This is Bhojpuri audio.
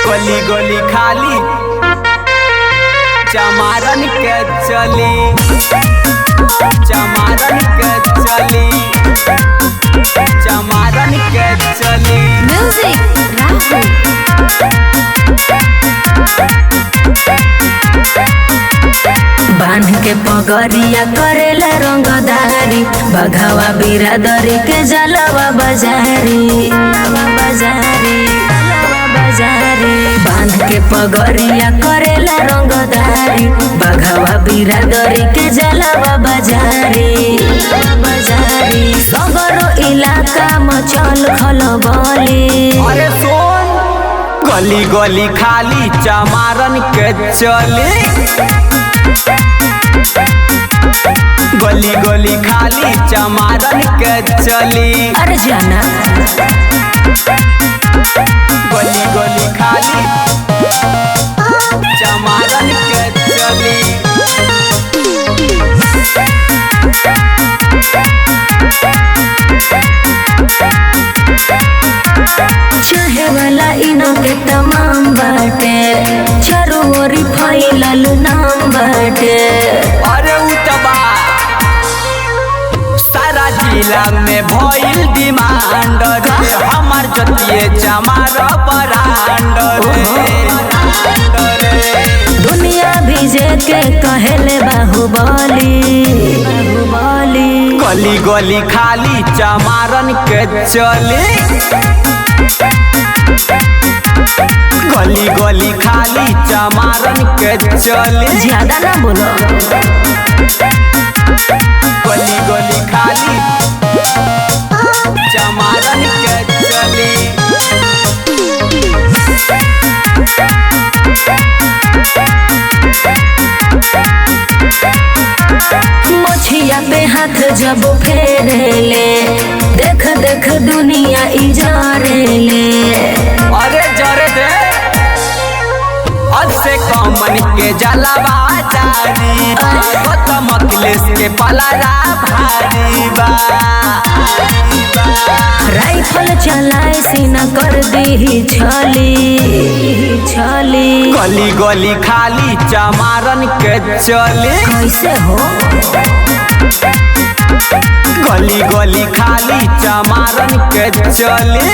गली गली खाली चमारन के चली, चमारन के चली, चमारन के चली। म्यूजिक बांध के पगरिया करेला रंगदारी, बघावा बिरादरी के जलवा बाजारी, बांध के पगरिया करेला रंगदारी, बघावा बिरादरी के जलवा बाजारी, सगरो इलाका मचल खलबली। अरे सोन गली गली खाली चमारन के चली, गली गली खाली चमारन के चली। अरे जाना गली गली खाली चमारन के चली। चाहे वाला इनो के तमाम बाटे, चारों ओरी फैलल नाम बाटे। अरे उतबा सारा जिला में भइल डिमांड रे, हमार जतिये चमार ब्रांड रे। दुनिया भीजे के कहेले बाहुबली, गली गली खाली चमारन के चली, गली गली खाली चमारन के चली। ज्यादा ना बोलो। गली गली खाली चमारन के चली। मोछिया पे हाथ जब फेरेले, देख देख दुनिया इजारेले। अरे जरे दे अब से कमन के जलवा जारी बा, गौतम अखिलेश के पलरा भारी बा। राइफल चलाए सीना कर दी छली, गली गली खाली चमारन के चली। कैसे हो गली गली खाली चमारन के चली।